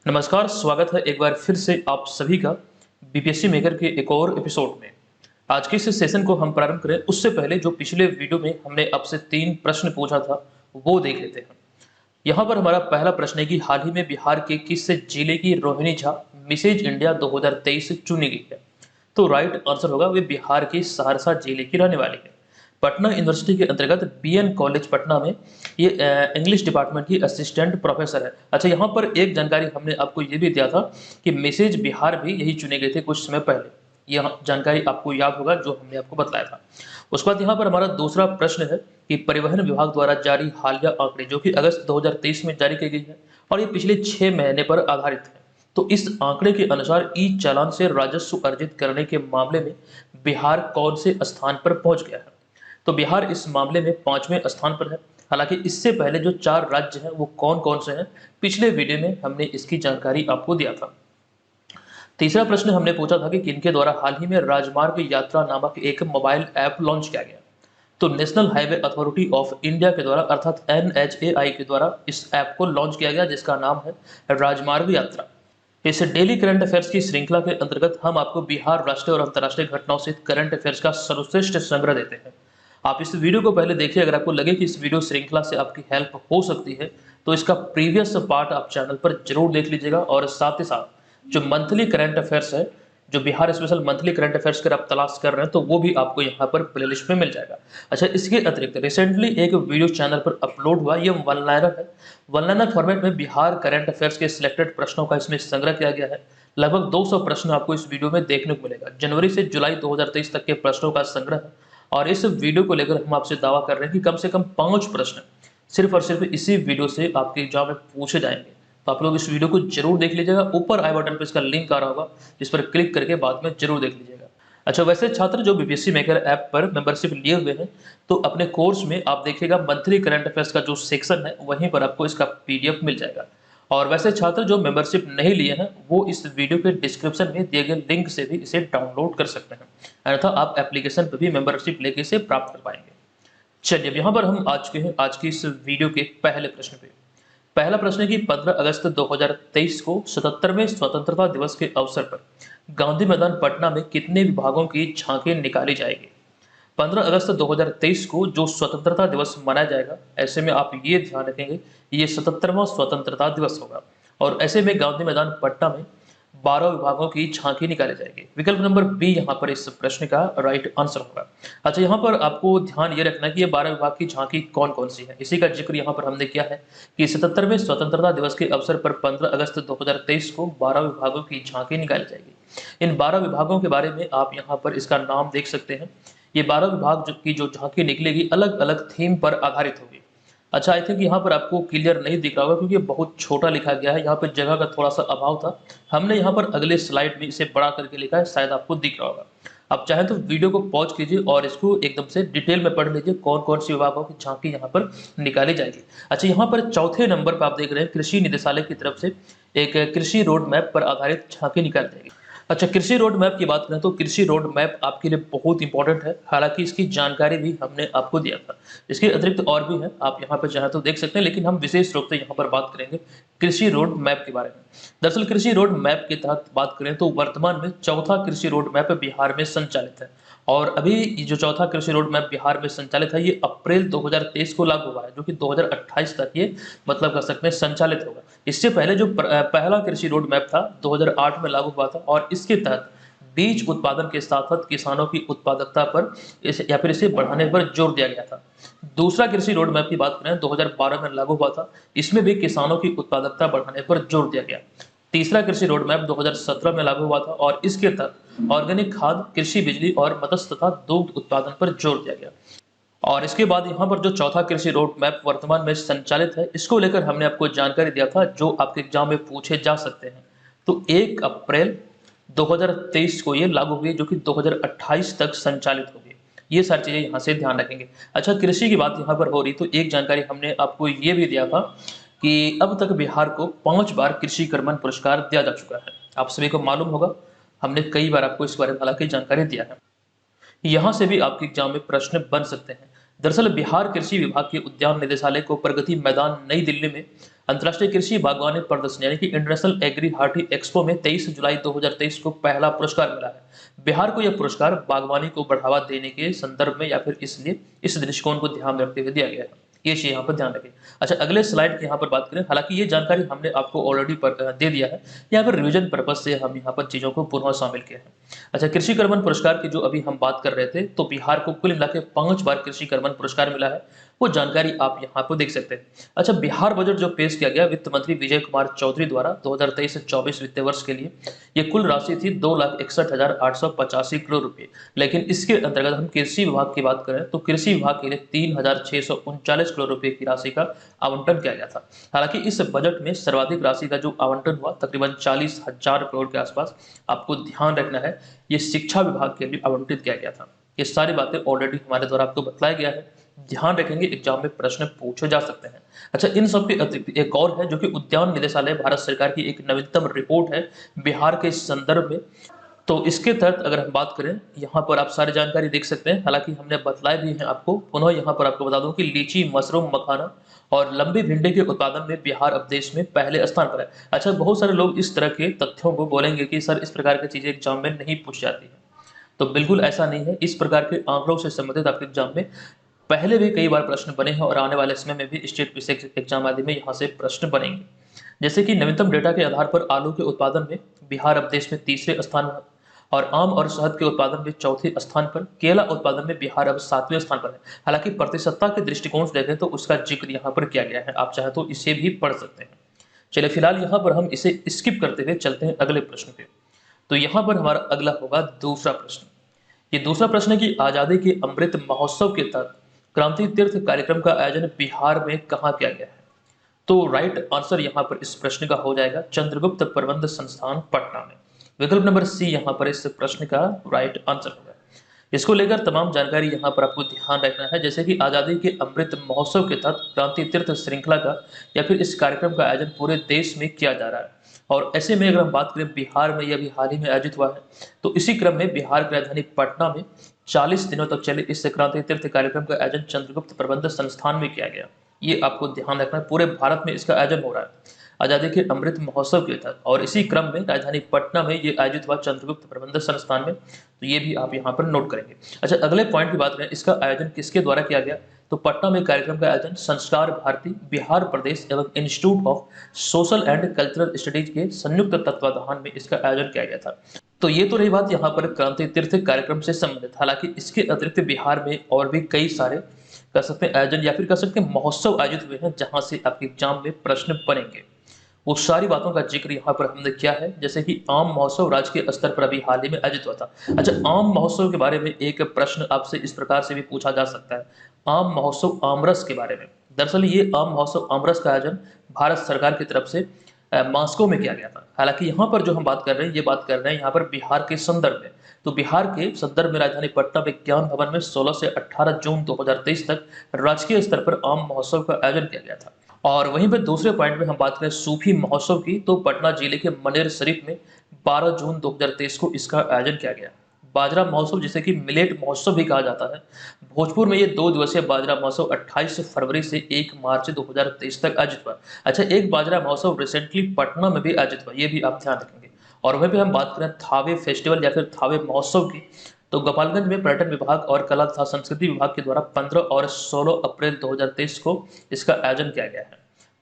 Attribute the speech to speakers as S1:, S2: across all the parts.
S1: नमस्कार, स्वागत है एक बार फिर से आप सभी का बीपीएससी मेकर के एक और एपिसोड में। आज के इस सेशन को हम प्रारंभ करें उससे पहले जो पिछले वीडियो में हमने आपसे 3 प्रश्न पूछा था, वो देख लेते हैं। यहाँ पर हमारा पहला प्रश्न है कि हाल ही में बिहार के किस जिले की रोहिणी झा मिसेज इंडिया 2023 चुनी गई है? तो राइट आंसर होगा वे बिहार के सहरसा जिले की रहने वाली है। पटना यूनिवर्सिटी के अंतर्गत बीएन कॉलेज पटना में ये इंग्लिश डिपार्टमेंट की असिस्टेंट प्रोफेसर है। अच्छा, यहाँ पर एक जानकारी हमने आपको ये भी दिया था कि मिसेज बिहार भी यही चुने गए थे कुछ समय पहले। यह जानकारी आपको याद होगा जो हमने आपको बताया था। उसके बाद यहाँ पर हमारा दूसरा प्रश्न है कि परिवहन विभाग द्वारा जारी हालिया आंकड़े जो कि अगस्त 2023 में जारी की गई है और ये पिछले 6 महीने पर आधारित है। तो इस आंकड़े के अनुसार ई चालान से राजस्व अर्जित करने के मामले में बिहार कौन से स्थान पर पहुंच गया है? तो बिहार इस मामले में 5वें स्थान पर है। हालांकि इससे पहले जो 4 राज्य हैं वो कौन कौन से हैं, पिछले वीडियो में हमने इसकी जानकारी आपको दिया था। तीसरा प्रश्न हमने पूछा था कि किनके द्वारा हाल ही में राजमार्ग यात्रा नामक एक मोबाइल ऐप लॉन्च किया गया? तो national highway authority of India के द्वारा अर्थात NHAI के द्वारा इस ऐप को लॉन्च किया गया जिसका नाम है राजमार्ग यात्रा। इस डेली करंट अफेयर्स की श्रृंखला के अंतर्गत हम आपको बिहार राष्ट्रीय और अंतर्राष्ट्रीय घटनाओं से करंट अफेयर्स का सर्वश्रेष्ठ संग्रह देते हैं। आप इस वीडियो को पहले देखिए, अगर आपको लगे कि इस वीडियो श्रृंखला से आपकी हेल्प हो सकती है तो इसका प्रीवियस पार्ट आप चैनल पर जरूर देख लीजिएगा। और साथ ही साथ जो मंथली करंट अफेयर्स है, जो Bihar special monthly current affairs कर आप तलाश कर रहे हैं, तो वो भी आपको यहाँ पर प्लेलिस्ट में मिल जाएगा। अच्छा, इसके अतिरिक्त रिसेंटली एक वीडियो चैनल पर अपलोड हुआ, ये वन लाइनर है। वन लाइनर फॉर्मेट में बिहार करंट अफेयर्स के सिलेक्टेड प्रश्नों का इसमें संग्रह किया गया है। लगभग 200 प्रश्न आपको इस वीडियो में देखने को मिलेगा। जनवरी से जुलाई 2023 तक के प्रश्नों का संग्रह है और इस वीडियो को लेकर हम आपसे दावा कर रहे हैं कि कम से कम 5 प्रश्न सिर्फ और सिर्फ इसी वीडियो से आपके एग्जाम में पूछे जाएंगे। तो आप लोग इस वीडियो को जरूर देख लीजिएगा। ऊपर आई बटन पर इसका लिंक आ रहा होगा, जिस पर क्लिक करके बाद में जरूर देख लीजिएगा। अच्छा, वैसे छात्र जो बीपीएससी मेकर ऐप पर मेंबरशिप लिए हुए हैं, तो अपने कोर्स में आप देखिएगा मंथली करंट अफेयर्स का जो सेक्शन है वहीं पर आपको इसका पीडीएफ मिल जाएगा। और वैसे छात्र जो मेंबरशिप नहीं लिए हैं वो इस वीडियो के डिस्क्रिप्शन में दिए गए लिंक से भी इसे डाउनलोड कर सकते हैं, अन्यथा आप एप्लीकेशन पर भी मेंबरशिप लेके इसे प्राप्त कर पाएंगे। चलिए, अब यहाँ पर हम आ चुके हैं आज की इस वीडियो के पहले प्रश्न पे। पहला प्रश्न है कि 15 अगस्त 2023 को 77वें स्वतंत्रता दिवस के अवसर पर गांधी मैदान पटना में कितने विभागों की झांकी निकाली जाएगी? 15 अगस्त 2023 को जो स्वतंत्रता दिवस मनाया जाएगा, ऐसे में आप ये ध्यान रखेंगे ये 77वां स्वतंत्रता दिवस होगा और ऐसे में गांधी मैदान पटना में 12 विभागों की झांकी निकाली जाएगी। विकल्प नंबर बी यहाँ पर इस प्रश्न का राइट आंसर होगा। अच्छा, यहाँ पर आपको ध्यान ये रखना है कि ये 12 विभाग की झांकी कौन कौन सी है। इसी का जिक्र यहाँ पर हमने किया है कि 77वें स्वतंत्रता दिवस के अवसर पर 15 अगस्त 2023 को 12 विभागों की झांकी निकाली जाएगी। इन 12 विभागों के बारे में आप यहाँ पर इसका नाम देख सकते हैं। ये 12 विभाग की जो झांकी निकलेगी अलग अलग थीम पर आधारित होगी। अच्छा, आई थिंक यहाँ पर आपको क्लियर नहीं दिख रहा होगा क्योंकि बहुत छोटा लिखा गया है, यहाँ पर जगह का थोड़ा सा अभाव था। हमने यहाँ पर अगले स्लाइड में इसे बड़ा करके लिखा है, शायद आपको दिख रहा होगा। आप चाहें तो वीडियो को पॉज कीजिए और इसको एकदम से डिटेल में पढ़ लीजिए कौन कौन सी विभागों की झांकी यहाँ पर निकाली जाएगी। अच्छा, यहाँ पर चौथे नंबर पर आप देख रहे हैं कृषि निदेशालय की तरफ से एक कृषि रोड मैप पर आधारित झांकी निकाली जाएगी। अच्छा, कृषि रोड मैप की बात करें तो कृषि रोड मैप आपके लिए बहुत इंपॉर्टेंट है, हालांकि इसकी जानकारी भी हमने आपको दिया था। इसके अतिरिक्त और भी है, आप यहाँ पर चाहें तो देख सकते हैं, लेकिन हम विशेष रूप से यहाँ पर बात करेंगे कृषि रोड मैप के बारे में। दरअसल कृषि रोड मैप के तहत बात करें तो वर्तमान में चौथा कृषि रोड मैप बिहार में संचालित है और अभी जो चौथा कृषि रोड मैप बिहार में संचालित है ये अप्रैल 2023 को लागू हुआ है, जो कि 2028 तक ये मतलब कर सकते हैं संचालित होगा। इससे पहले जो पहला कृषि रोड मैप था 2008 में लागू हुआ था और इसके तहत बीज उत्पादन के साथ साथ किसानों की उत्पादकता पर या फिर इसे बढ़ाने पर जोर दिया गया था। दूसरा कृषि रोड मैप की बात करें 2012 में लागू हुआ था, इसमें भी किसानों की उत्पादकता बढ़ाने पर जोर दिया गया। तीसरा कृषि रोड मैप 2017 में लागू हुआ था और इसके तहत ऑर्गेनिक खाद, कृषि बिजली और मत्स्य तथा दुग्ध उत्पादन पर जोर दिया गया। और इसके बाद यहाँ पर जो चौथा कृषि रोड मैप वर्तमान में संचालित है, इसको लेकर हमने आपको जानकारी दिया था जो आपके एग्जाम में पूछे जा सकते हैं। तो 1 अप्रैल 2023 को ये लागू हुई, जो कि 2028 तक संचालित होगी। ये सारी चीजें यहाँ से ध्यान रखेंगे। अच्छा, कृषि की बात यहाँ पर हो रही तो एक जानकारी हमने आपको ये भी दिया था कि अब तक बिहार को 5 बार कृषि कर्मण पुरस्कार दिया जा चुका है। आप सभी को मालूम होगा, हमने कई बार आपको इस बारे में हालांकि जानकारी दिया है। यहाँ से भी आपके एग्जाम में प्रश्न बन सकते हैं। दरअसल बिहार कृषि विभाग के उद्यान निदेशालय को प्रगति मैदान नई दिल्ली में अंतर्राष्ट्रीय कृषि बागवानी प्रदर्शनी यानी कि इंटरनेशनल एग्री हार्टी एक्सपो में 23 जुलाई 2023 को पहला पुरस्कार मिला है। बिहार को यह पुरस्कार बागवानी को बढ़ावा देने के संदर्भ में या फिर इसलिए इस दृष्टिकोण को ध्यान में रखते हुए दिया गया है। ये चीज यहाँ पर ध्यान रखें। अच्छा, अगले स्लाइड की यहाँ पर बात करें। हालांकि ये जानकारी हमने आपको ऑलरेडी दे दिया है, यहाँ पर रिवीजन पर्पज से हम यहाँ पर चीजों को पुनः शामिल किए हैं। अच्छा, कृषि कर्मण पुरस्कार की जो अभी हम बात कर रहे थे, तो बिहार को कुल मिला के 5 बार कृषि कर्मण पुरस्कार मिला है, वो जानकारी आप यहाँ पर देख सकते हैं। अच्छा, बिहार बजट जो पेश किया गया वित्त मंत्री विजय कुमार चौधरी द्वारा 2023 से 24 वित्तीय वर्ष के लिए, ये कुल राशि थी 2,61,885 करोड़ रुपए। लेकिन इसके अंतर्गत हम कृषि विभाग की बात करें तो कृषि विभाग के लिए 3,639 करोड़ रुपए की राशि का आवंटन किया गया था। हालांकि इस बजट में सर्वाधिक राशि का जो आवंटन हुआ तकरीबन 40,000 करोड़ के आसपास, आपको ध्यान रखना है, ये शिक्षा विभाग के लिए आवंटित किया गया था। ये सारी बातें ऑलरेडी हमारे द्वारा आपको बताया गया है, ध्यान रखेंगे, एग्जाम में प्रश्न पूछे जा सकते हैं। अच्छा, इन सब के अतिरिक्त एक और है जो कि उद्यान निदेशालय भारत सरकार की एक नवीनतम रिपोर्ट है बिहार के संदर्भ में। तो इसके तहत अगर हम बात करें, यहाँ पर आप सारी जानकारी देख सकते हैं। हालांकि हमने बतलाया भी है आपको, पुनः यहाँ पर आपको बता दूं कि लीची, मशरूम, मखाना और लंबी भिंडी के उत्पादन में बिहार अब देश में पहले स्थान पर है। अच्छा, बहुत सारे लोग इस तरह के तथ्यों को बोलेंगे कि सर इस प्रकार की चीजें एग्जाम में नहीं पूछ जाती है, तो बिल्कुल ऐसा नहीं है। इस प्रकार के आंकड़ों से संबंधित आपके एग्जाम में पहले भी कई बार प्रश्न बने हैं और आने वाले समय में भी स्टेट फिजिक्स एग्जाम आदि में यहाँ से प्रश्न बनेंगे। जैसे कि नवीनतम डेटा के आधार पर आलू के उत्पादन में बिहार अब देश में तीसरे स्थान पर, और आम और शहद के उत्पादन में चौथे स्थान पर, केला उत्पादन में बिहार अब 7वें स्थान पर है। हालांकि प्रतिशतता के दृष्टिकोण से देखें तो उसका जिक्र यहाँ पर किया गया है, आप चाहे तो इसे भी पढ़ सकते हैं। चलिए फिलहाल यहाँ पर हम इसे स्किप करते हुए चलते हैं अगले प्रश्न पे। तो यहाँ पर हमारा अगला होगा दूसरा प्रश्न। ये दूसरा प्रश्न है कि आजादी के अमृत महोत्सव के तहत क्रांति तीर्थ कार्यक्रम का आयोजन बिहार में कहाँ किया गया है? तो राइट आंसर यहाँ पर इस प्रश्न का हो जाएगा चंद्रगुप्त प्रबंध संस्थान पटना में। विकल्प नंबर सी यहाँ पर इस प्रश्न का राइट आंसर होगा। इसको लेकर तमाम जानकारी यहाँ पर आपको ध्यान रखना है, जैसे कि आजादी के अमृत महोत्सव के तहत क्रांति तीर्थ श्रृंखला का या फिर इस कार्यक्रम का आयोजन पूरे देश में किया जा रहा है। और ऐसे में अगर हम बात करें बिहार में, यह भी हाल ही में आयोजित हुआ है, तो इसी क्रम में बिहार की राजधानी पटना में 40 दिनों तक चले इस क्रांति तीर्थ कार्यक्रम का आयोजन चंद्रगुप्त प्रबंध संस्थान में किया गया। ये आपको ध्यान रखना है, पूरे भारत में इसका आयोजन हो रहा है आजादी के अमृत महोत्सव के तहत, और इसी क्रम में राजधानी पटना में ये आयोजित हुआ चंद्रगुप्त प्रबंध संस्थान में। तो ये भी आप यहाँ पर नोट करेंगे। अच्छा, अगले पॉइंट की बात करें, इसका आयोजन किसके द्वारा किया गया? तो पटना में कार्यक्रम का आयोजन संस्कार भारती बिहार प्रदेश एवं institute of social and cultural studies के संयुक्त तत्वाधान में इसका आयोजन किया गया था। तो ये तो रही बात यहाँ पर क्रांति तीर्थ कार्यक्रम से संबंधित। हालांकि इसके अतिरिक्त बिहार में और भी कई सारे कह सकते हैं आयोजन या फिर कह सकते हैं महोत्सव आयोजित हुए हैं जहां से आपके एग्जाम में प्रश्न बनेंगे। वो सारी बातों का जिक्र यहाँ पर हमने किया है, जैसे कि आम महोत्सव राज्य के स्तर पर अभी हाल ही में आयोजित हुआ था। अच्छा, आम महोत्सव के बारे में एक प्रश्न आपसे इस प्रकार से भी पूछा जा सकता है, आम महोत्सव आमरस के बारे में। दरअसल ये आम महोत्सव आमरस का आयोजन भारत सरकार की तरफ से मॉस्को में किया गया था। हालांकि यहाँ पर जो हम बात कर रहे हैं, ये बात कर रहे हैं यहाँ पर बिहार के संदर्भ में। तो बिहार के संदर्भ में राजधानी पटना विज्ञान भवन में 16 से 18 जून 2023 तक राजकीय स्तर पर आम महोत्सव का आयोजन किया गया था। और वहीं पर दूसरे पॉइंट में हम बात करें सूफी महोत्सव की, तो पटना जिले के मनेर शरीफ में 12 जून 2023 को इसका आयोजन किया गया। बाजरा महोत्सव, जिसे कि मिलेट महोत्सव भी कहा जाता है, भोजपुर में ये 2 दिवसीय बाजरा महोत्सव 28 फरवरी से 1 मार्च 2023 तक आयोजित हुआ। अच्छा, एक बाजरा महोत्सव रिसेंटली पटना में भी आयोजित हुआ, ये भी आप ध्यान रखेंगे। और वहीं पे हम बात करें थावे फेस्टिवल या फिर थावे महोत्सव की, तो गोपालगंज में पर्यटन विभाग और कला तथा संस्कृति विभाग के द्वारा 15 और 16 अप्रैल 2023 को इसका आयोजन किया गया है।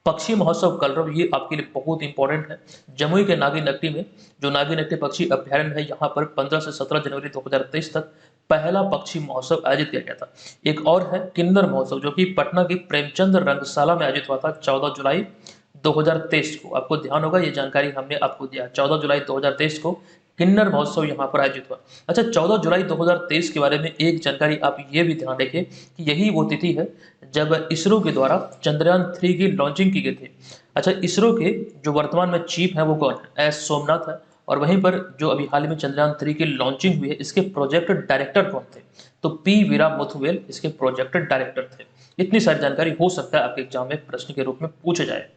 S1: पक्षी महोत्सव कलरव, ये आपके लिए बहुत इंपॉर्टेंट है। जमुई के नागीनट्टी में जो नागीनट्टी पक्षी अभ्यारण्य है, यहाँ पर 15 से 17 जनवरी 2023 तक पहला पक्षी महोत्सव आयोजित किया गया था। एक और है किन्नर महोत्सव, जो कि पटना की प्रेमचंद रंगशाला में आयोजित हुआ था 14 जुलाई 2023 को। आपको ध्यान होगा, ये जानकारी हमने आपको दिया, 14 जुलाई 2023 को किन्नर महोत्सव यहाँ पर आयोजित हुआ। अच्छा, 14 जुलाई 2023 के बारे में एक जानकारी आप ये भी ध्यान रखें कि यही वो तिथि है जब इसरो के द्वारा चंद्रयान 3 की लॉन्चिंग की गई थी। अच्छा, इसरो के जो वर्तमान में चीफ है वो कौन है? एस सोमनाथ है। और वहीं पर जो अभी हाल में चंद्रयान 3 की लॉन्चिंग हुई है, इसके प्रोजेक्ट डायरेक्टर कौन थे? तो पी वीरा मुथुवेल इसके प्रोजेक्ट डायरेक्टर थे। इतनी सारी जानकारी हो सकता है आपके एग्जाम में प्रश्न के रूप में पूछे जाए।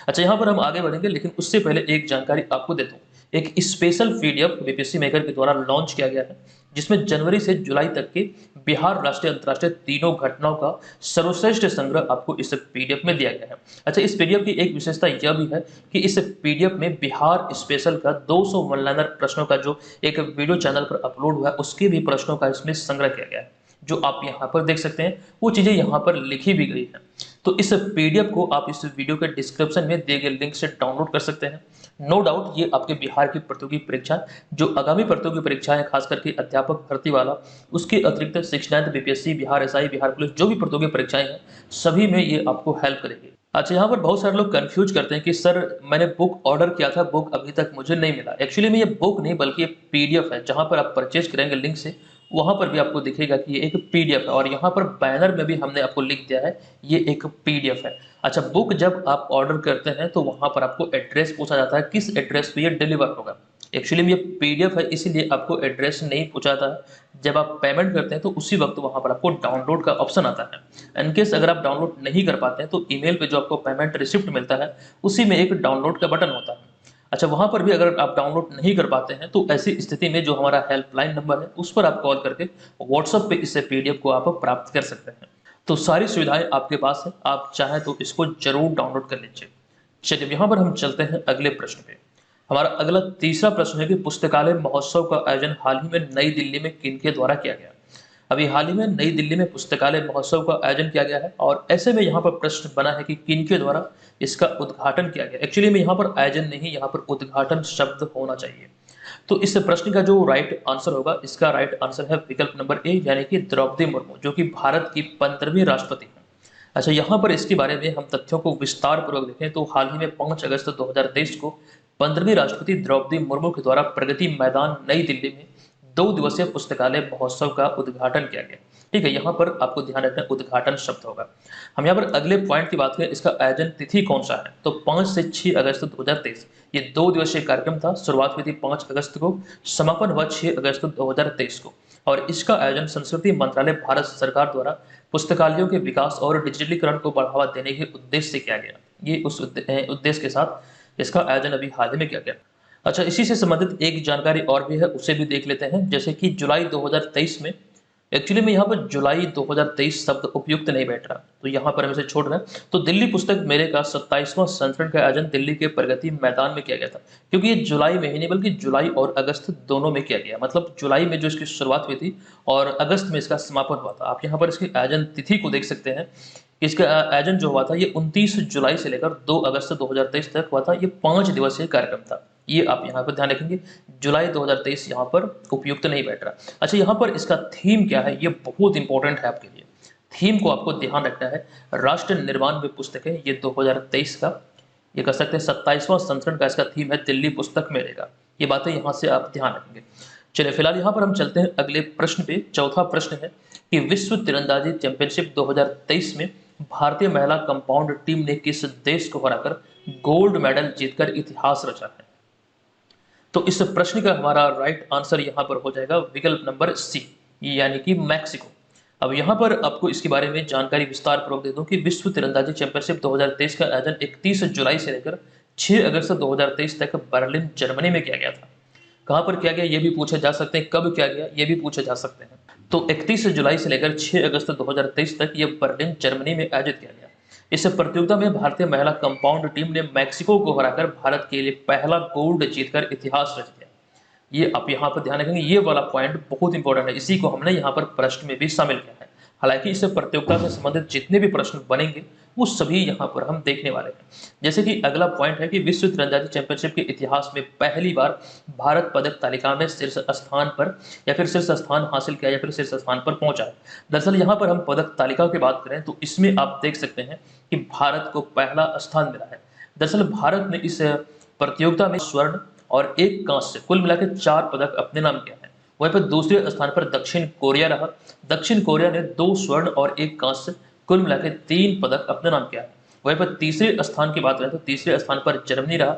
S1: अच्छा, यहाँ पर हम आगे बढ़ेंगे, लेकिन उससे पहले एक जानकारी आपको देता हूँ। एक स्पेशल पीडीएफ बीपीएससी मेकर के द्वारा लॉन्च किया गया है, जिसमें जनवरी से जुलाई तक के बिहार राष्ट्रीय अंतर्राष्ट्रीय तीनों घटनाओं का सर्वश्रेष्ठ संग्रह आपको इस पीडीएफ में दिया गया है। अच्छा, इस पीडीएफ की एक विशेषता यह भी है कि इस पीडीएफ में बिहार स्पेशल का 200 वन लाइनर प्रश्नों का जो एक वीडियो चैनल पर अपलोड हुआ है, उसके भी प्रश्नों का इसमें संग्रह किया गया है। जो आप यहाँ पर देख सकते हैं, वो चीजें यहाँ पर लिखी भी गई है। तो इस पीडीएफ को आप इस वीडियो के डिस्क्रिप्शन में दिए गए लिंक से डाउनलोड कर सकते हैं। नो डाउट ये आपके बिहार की प्रतियोगी परीक्षा, जो आगामी प्रतियोगी परीक्षाएं खास करके अध्यापक भर्ती वाला, उसके अतिरिक्त 69th BPSC, Bihar SI, Bihar police, जो भी प्रतियोगी परीक्षाएं हैं, सभी में ये आपको हेल्प करेगी। अच्छा, यहाँ पर बहुत सारे लोग कंफ्यूज करते हैं कि सर मैंने बुक ऑर्डर किया था, बुक अभी तक मुझे नहीं मिला। एक्चुअली में ये बुक नहीं बल्कि ये पीडीएफ है, जहाँ पर आप परचेज करेंगे लिंक से, वहां पर भी आपको दिखेगा कि ये एक पीडीएफ है, और यहाँ पर बैनर में भी हमने आपको लिख दिया है ये एक पीडीएफ है। अच्छा, बुक जब आप ऑर्डर करते हैं तो वहां पर आपको एड्रेस पूछा जाता है, किस एड्रेस पे ये डिलीवर होगा। एक्चुअली में ये पीडीएफ है, इसीलिए आपको एड्रेस नहीं पूछाता है। जब आप पेमेंट करते हैं तो उसी वक्त वहां पर आपको डाउनलोड का ऑप्शन आता है। इनकेस अगर आप डाउनलोड नहीं कर पाते हैं तो ईमेल पे जो आपको पेमेंट रिसिप्ट मिलता है, उसी में एक डाउनलोड का बटन होता है। अच्छा, वहां पर भी अगर आप डाउनलोड नहीं कर पाते हैं तो ऐसी स्थिति में जो हमारा हेल्पलाइन नंबर है, उस पर आप कॉल करके व्हाट्सएप पे इस पीडीएफ को आप प्राप्त कर सकते हैं। तो सारी सुविधाएं आपके पास है, आप चाहें तो इसको जरूर डाउनलोड कर लीजिए। चलिए, यहाँ पर हम चलते हैं अगले प्रश्न पे। हमारा अगला तीसरा प्रश्न है कि पुस्तकालय महोत्सव का आयोजन हाल ही में नई दिल्ली में किनके द्वारा किया गया। अभी हाल ही में नई दिल्ली में पुस्तकालय महोत्सव का आयोजन किया गया है, और ऐसे में यहाँ पर प्रश्न बना है कि किनके द्वारा इसका उद्घाटन किया गया। एक्चुअली में यहाँ पर आयोजन नहीं, यहाँ पर उद्घाटन शब्द होना चाहिए। तो इस प्रश्न का जो राइट आंसर होगा, इसका राइट आंसर है विकल्प नंबर ए, यानी कि द्रौपदी मुर्मू, जो कि भारत की 15वीं राष्ट्रपति है। अच्छा, यहाँ पर इसके बारे में हम तथ्यों को विस्तार पूर्वक देखें तो हाल ही में 5 अगस्त 2023 को 15वीं राष्ट्रपति द्रौपदी मुर्मू के द्वारा प्रगति मैदान नई दिल्ली में 2 दिवसीय पुस्तकालय महोत्सव का उद्घाटन किया गया। ठीक है, यहाँ पर आपको ध्यान रखना उद्घाटन शब्द होगा। हम यहाँ पर अगले पॉइंट की बात करें, इसका आयोजन तिथि कौन सा है, तो 5 से 6 अगस्त 2023 ये 2 दिवसीय कार्यक्रम था। शुरुआत हुई थी 5 अगस्त को, समापन हुआ 6 अगस्त 2023 को, और इसका आयोजन संस्कृति मंत्रालय, भारत सरकार द्वारा पुस्तकालयों के विकास और डिजिटलीकरण को बढ़ावा देने के उद्देश्य से किया गया। ये उस उद्देश्य के साथ इसका आयोजन अभी हाल ही में किया गया। अच्छा, इसी से संबंधित एक जानकारी और भी है, उसे भी देख लेते हैं। जैसे कि जुलाई 2023 में, एक्चुअली में यहाँ पर जुलाई 2023 शब्द उपयुक्त नहीं बैठ रहा, तो यहाँ पर हम इसे छोड़ रहे हैं। तो दिल्ली पुस्तक मेले का 27वां संस्करण का आयोजन दिल्ली के प्रगति मैदान में किया गया था, क्योंकि ये जुलाई में ही नहीं बल्कि जुलाई और अगस्त दोनों में किया गया। मतलब जुलाई में जो इसकी शुरुआत हुई थी और अगस्त में इसका समापन हुआ था। आप यहाँ पर इसकी आयोजन तिथि को देख सकते हैं। इसका आयोजन जो हुआ था ये 29 जुलाई से लेकर 2 अगस्त 2023 तक हुआ था। ये 5 दिवसीय कार्यक्रम था। ये आप यहाँ पर ध्यान रखेंगे, जुलाई 2023 यहाँ पर उपयुक्त नहीं बैठ रहा। अच्छा, यहाँ पर इसका थीम क्या है, ये बहुत इंपॉर्टेंट है आपके लिए। थीम को आपको ध्यान रखना है। राष्ट्र निर्माण में पुस्तक है, ये 2023 का, ये कह सकते हैं 27वां संस्करण का इसका थीम है दिल्ली पुस्तक मेले का। ये बातें यहाँ से आप ध्यान रखेंगे। चलिए, फिलहाल यहाँ पर हम चलते हैं अगले प्रश्न पे। चौथा प्रश्न है कि विश्व तीरंदाजी चैंपियनशिप 2023 में भारतीय महिला कंपाउंड टीम ने किस देश को हराकर गोल्ड मेडल जीतकर इतिहास रचा है। तो इस प्रश्न का हमारा राइट आंसर यहाँ पर हो जाएगा विकल्प नंबर सी, यानी कि मैक्सिको। अब यहाँ पर आपको इसके बारे में जानकारी विस्तार पूर्वक दे दूं कि विश्व तीरंदाजी चैंपियनशिप 2023 का आयोजन 31 जुलाई से लेकर 6 अगस्त 2023 तक बर्लिन जर्मनी में किया गया था। कहाँ पर किया गया ये भी पूछे जा सकते हैं, कब किया गया ये भी पूछे जा सकते हैं। तो 31 जुलाई से लेकर 6 अगस्त 2023 तक ये बर्लिन जर्मनी में आयोजित किया गया। इस प्रतियोगिता में भारतीय महिला कंपाउंड टीम ने मैक्सिको को हराकर भारत के लिए पहला गोल्ड जीतकर इतिहास रच दिया। ये आप यहाँ पर ध्यान रखेंगे, ये वाला पॉइंट बहुत इंपॉर्टेंट है, इसी को हमने यहाँ पर प्रश्न में भी शामिल किया है। हालांकि इस प्रतियोगिता से संबंधित जितने भी प्रश्न बनेंगे वो सभी यहाँ पर हम देखने वाले हैं। जैसे कि अगला पॉइंट है कि विश्व तीरंदाजी चैंपियनशिप के इतिहास में पहली बार भारत पदक तालिका में शीर्ष स्थान पर या फिर शीर्ष स्थान हासिल किया या फिर शीर्ष स्थान पर पहुंचा है। दरअसल यहाँ पर हम पदक तालिका की बात करें तो इसमें आप देख सकते हैं कि भारत को पहला स्थान मिला है। दरअसल भारत ने इस प्रतियोगिता में स्वर्ण और 1 कांस्य, कुल मिलाकर 4 पदक अपने नाम किया है। वहीं पर दूसरे स्थान पर दक्षिण कोरिया रहा। दक्षिण कोरिया ने 2 स्वर्ण और 1 कांस्य, कुल मिलाकर 3 पदक अपने नाम किया है। वहीं पर तीसरे स्थान की बात करें तो तीसरे स्थान पर जर्मनी रहा।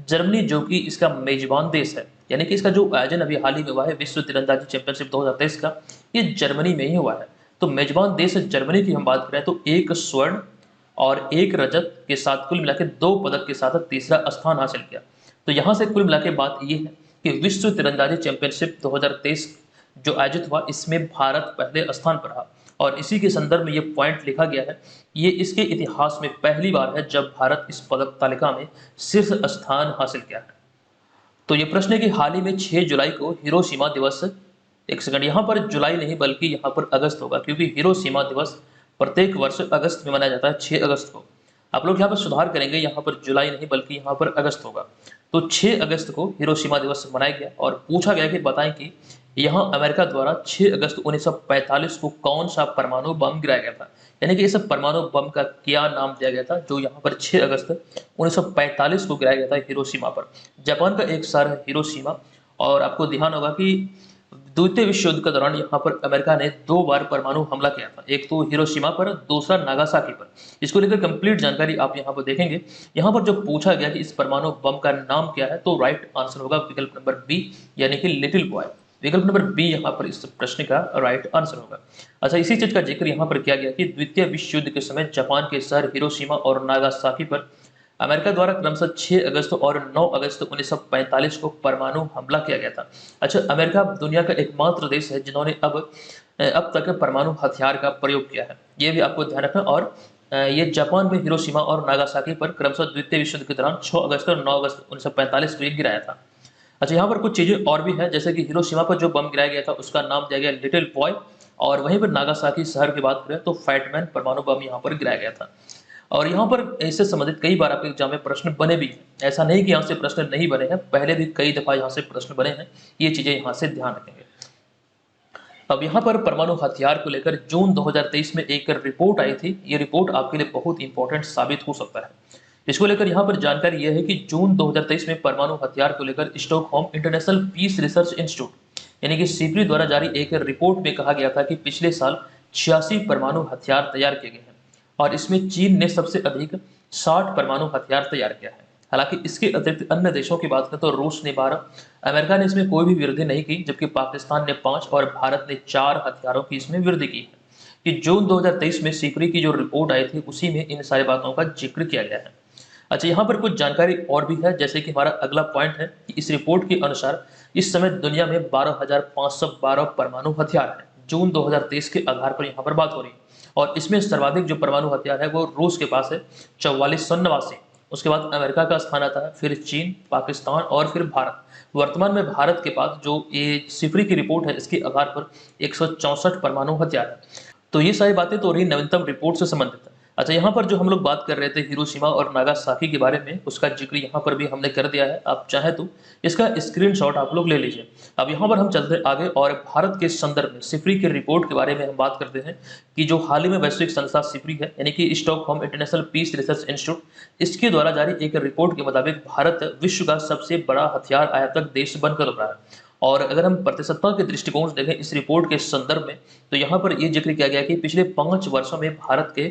S1: जर्मनी जो कि इसका मेजबान देश है, यानी कि इसका जो आयोजन अभी हाल ही में हुआ है विश्व तीरंदाजी चैंपियनशिप 2023 का, ये जर्मनी में ही हुआ है। तो मेजबान देश जर्मनी की हम बात करें तो 1 स्वर्ण और 1 रजत के साथ कुल मिलाकर 2 पदक के साथ तीसरा स्थान हासिल किया। तो यहाँ से कुल मिला के बात ये है कि विश्व तीरंदाजी चैंपियनशिप 2023 जो आयोजित हुआ, इसमें भारत पहले स्थान पर रहा और इसी के संदर्भ में ये पॉइंट लिखा गया है। ये इसके इतिहास में पहली बार है जब भारत इस पदक तालिका में शीर्ष स्थान हासिल किया है। तो ये प्रश्न है कि हाल ही में 6 जुलाई को हिरोशिमा दिवस, एक सेकंड, यहाँ पर जुलाई नहीं बल्कि यहाँ पर अगस्त होगा, क्योंकि हिरोशिमा दिवस प्रत्येक वर्ष अगस्त में मनाया जाता है, 6 अगस्त को। आप लोग यहाँ पर सुधार करेंगे, यहाँ पर जुलाई नहीं बल्कि यहाँ पर अगस्त होगा। तो 6 अगस्त को हिरोशिमा दिवस मनाया गया और पूछा गया कि बताएं कि यहाँ अमेरिका द्वारा 6 अगस्त 1945 को कौन सा परमाणु बम गिराया गया था, यानी कि इस परमाणु बम का क्या नाम दिया गया था जो यहाँ पर 6 अगस्त 1945 को गिराया गया था हिरोशिमा पर। जापान का एक शहर है हिरोशिमा, और आपको ध्यान होगा कि द्वितीय विश्व युद्ध के दौरान यहाँ पर अमेरिका ने 2 बार परमाणु हमला किया था, एक तो हिरोशिमा पर, दूसरा नागासाकी पर। इसको लेकर कंप्लीट जानकारी आप यहाँ पर देखेंगे। यहाँ पर जो पूछा गया कि इस परमाणु बम का नाम क्या है, तो राइट आंसर होगा विकल्प नंबर बी, यानी कि लिटिल बॉय। विकल्प नंबर बी यहाँ पर इस प्रश्न का राइट आंसर होगा। अच्छा, इसी चीज का जिक्र यहाँ पर किया गया कि द्वितीय विश्व युद्ध के समय जापान के शहर हिरोशिमा और नागासाकी पर अमेरिका द्वारा क्रमशः 6 अगस्त और 9 अगस्त 1945 को परमाणु हमला किया गया था। अच्छा, अमेरिका दुनिया का एकमात्र देश है जिन्होंने अब तक परमाणु हथियार का प्रयोग किया है, ये भी आपको ध्यान रखना। और ये जापान में हिरोशिमा और नागासाकी पर क्रमशः द्वितीय विश्व युद्ध के दौरान 6 अगस्त और 9 अगस्त 1945 को गिराया था। अच्छा, यहाँ पर कुछ चीजें और भी है, जैसे कि हिरोशिमा पर जो बम गिराया गया था उसका नाम दिया गया लिटिल बॉय, और वहीं पर नागासाकी शहर की बात करें तो फैटमैन परमाणु बम यहाँ पर गिराया गया था। और यहाँ पर इससे संबंधित कई बार आपके एग्जाम में प्रश्न बने भी हैं, ऐसा नहीं कि यहाँ से प्रश्न नहीं बने हैं, पहले भी कई दफा यहाँ से प्रश्न बने हैं, ये चीजें यहाँ से ध्यान रखेंगे। अब यहाँ पर परमाणु हथियार को लेकर जून 2023 में एक रिपोर्ट आई थी, ये रिपोर्ट आपके लिए बहुत इंपॉर्टेंट साबित हो सकता है। इसको लेकर यहाँ पर जानकारी यह है कि जून 2023 में परमाणु हथियार को लेकर Stockholm International Peace Research Institute यानी कि सीपरी द्वारा जारी एक रिपोर्ट में कहा गया था कि पिछले साल 86 परमाणु हथियार तैयार किए गए हैं और इसमें चीन ने सबसे अधिक 60 परमाणु हथियार तैयार किया है। हालांकि इसके अतिरिक्त अन्य देशों की बात करें तो रूस ने 12, अमेरिका ने इसमें कोई भी वृद्धि नहीं की, जबकि पाकिस्तान ने 5 और भारत ने 4 हथियारों की इसमें वृद्धि की है। कि जून 2023 में सीपरी की जो रिपोर्ट आई थी उसी में इन सारी बातों का जिक्र किया गया है। अच्छा, यहाँ पर कुछ जानकारी और भी है, जैसे कि हमारा अगला पॉइंट है कि इस रिपोर्ट के अनुसार इस समय दुनिया में 12,512 परमाणु हथियार हैं। जून 2023 के आधार पर यहाँ पर बात हो रही है और इसमें सर्वाधिक जो परमाणु हथियार है वो रूस के पास है 4489, उसके बाद अमेरिका का स्थान आता है, फिर चीन, पाकिस्तान और फिर भारत। वर्तमान में भारत के पास जो ये सिफरी की रिपोर्ट है इसके आधार पर 164 परमाणु हथियार है। तो ये सारी बातें तो रही नवीनतम रिपोर्ट से संबंधित है। अच्छा, यहाँ पर जो हम लोग बात कर रहे थे हिरोशिमा और नागासाकी के बारे में, उसका जिक्र यहाँ पर भी हमने कर दिया है। आप चाहे तो इसका स्क्रीनशॉट आप लोग ले लीजिए। अब यहाँ पर हम चलते आगे और भारत के संदर्भ में सिफरी की रिपोर्ट के बारे में हम बात करते हैं कि जो हाल ही में वैश्विक संस्था सिफरी है यानी कि Stockholm International Peace Research Institute, इसके द्वारा जारी एक रिपोर्ट के मुताबिक भारत विश्व का सबसे बड़ा हथियार आयातक देश बनकर उभरा है। और अगर हम प्रतिशतता के दृष्टिकोण से देखें इस रिपोर्ट के संदर्भ में, तो यहाँ पर यह जिक्र किया गया कि पिछले 5 वर्षों में भारत के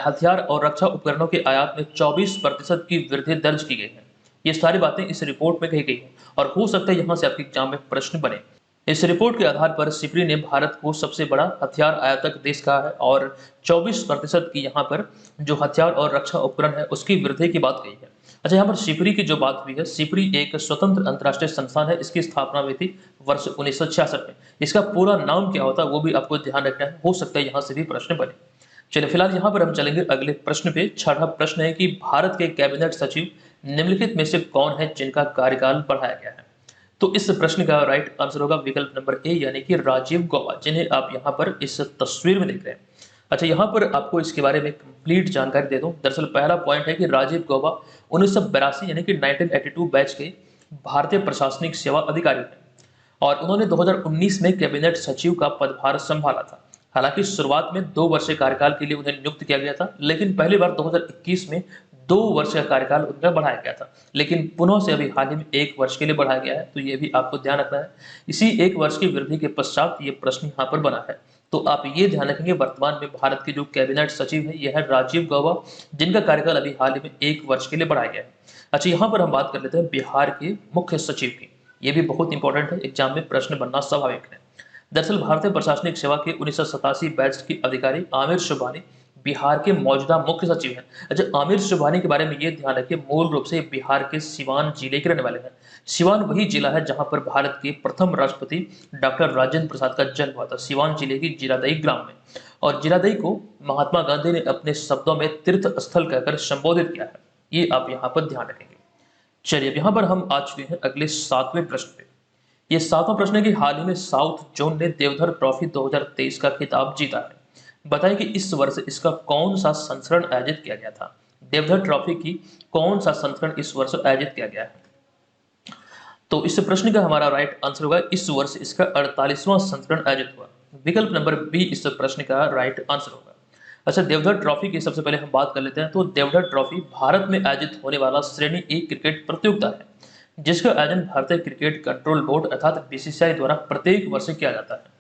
S1: हथियार और रक्षा उपकरणों के आयात में 24% की वृद्धि दर्ज की गई है। ये सारी बातें इस रिपोर्ट में कही गई हैं और हो सकता है यहाँ से आपके एग्जाम में प्रश्न बने। इस रिपोर्ट के आधार पर सिपरी ने भारत को सबसे बड़ा हथियार आयातक देश कहा है और 24% की यहाँ पर जो हथियार और रक्षा उपकरण है उसकी वृद्धि की बात कही है। अच्छा, यहाँ पर सिपरी की जो बात हुई है, सिपरी एक स्वतंत्र अंतर्राष्ट्रीय संस्थान है, इसकी स्थापना हुई थी वर्ष 1966 में। इसका पूरा नाम क्या होता है वो भी आपको ध्यान रखना है, हो सकता है यहाँ से भी प्रश्न बने। चलिए फिलहाल यहाँ पर हम चलेंगे अगले प्रश्न पे। छठा प्रश्न है कि भारत के कैबिनेट सचिव निम्नलिखित में से कौन है जिनका कार्यकाल बढ़ाया गया है। तो इस प्रश्न का राइट आंसर होगा विकल्प नंबर ए यानी कि राजीव गौबा, जिन्हें आप यहाँ पर इस तस्वीर में देख रहे हैं। अच्छा, यहाँ पर आपको इसके बारे में कंप्लीट जानकारी दे दूं। दरअसल पहला पॉइंट है कि राजीव गौबा 1982 यानी कि 1982 बैच के भारतीय प्रशासनिक सेवा अधिकारी हैं और उन्होंने 2019 में कैबिनेट सचिव का पदभार संभाला था। हालांकि शुरुआत में 2 वर्ष के कार्यकाल के लिए उन्हें नियुक्त किया गया था, लेकिन पहली बार 2021 में 2 वर्ष का कार्यकाल उनका बढ़ाया गया था, लेकिन पुनः से अभी हाल ही में 1 वर्ष के लिए बढ़ाया गया है। तो ये भी आपको ध्यान रखना है। इसी 1 वर्ष की वृद्धि के पश्चात ये प्रश्न यहाँ पर बना है। तो आप ये ध्यान रखेंगे वर्तमान में भारत के जो कैबिनेट सचिव है यह है राजीव गौबा, जिनका कार्यकाल अभी हाल ही में 1 वर्ष के लिए बढ़ाया गया है। अच्छा, यहाँ पर हम बात कर लेते हैं बिहार के मुख्य सचिव की। ये भी बहुत इंपॉर्टेंट है, एग्जाम में प्रश्न बनना स्वाभाविक है। दरअसल भारतीय प्रशासनिक सेवा के 1987 बैच की अधिकारी आमिर सुबहानी बिहार के मौजूदा मुख्य सचिव हैं। अच्छा, आमिर सुबहानी के बारे में ये ध्यान रखिए, मूल रूप से बिहार के सिवान जिले के रहने वाले हैं। सिवान वही जिला है जहां पर भारत के प्रथम राष्ट्रपति डॉक्टर राजेंद्र प्रसाद का जन्म हुआ था, सिवान जिले की जीरादेई ग्राम में। और जीरादेई को महात्मा गांधी ने अपने शब्दों में तीर्थ स्थल कहकर संबोधित किया है। ये आप यहाँ पर ध्यान रखेंगे। चलिए, अब यहाँ पर हम आ चुके हैं अगले 7वें प्रश्न पे। ये 7वां प्रश्न है कि हाल ही में साउथ जोन ने देवधर ट्रॉफी 2023 का खिताब जीता है। बताएं कि इस वर्ष इसका कौन सा संस्करण आयोजित किया गया था। देवधर ट्रॉफी की कौन सा संस्करण इस वर्ष आयोजित किया गया है। तो इस प्रश्न का हमारा राइट आंसर होगा, इस वर्ष इसका 48वां संस्करण आयोजित हुआ। विकल्प नंबर बी इस प्रश्न का राइट आंसर होगा। अच्छा, देवधर ट्रॉफी की सबसे पहले हम बात कर लेते हैं। तो देवधर ट्रॉफी भारत में आयोजित होने वाला श्रेणी ए क्रिकेट प्रतियोगिता है, जिसका आयोजन भारतीय क्रिकेट कंट्रोल बोर्ड अर्थात बीसीसीआई द्वारा प्रत्येक वर्ष किया जाता है।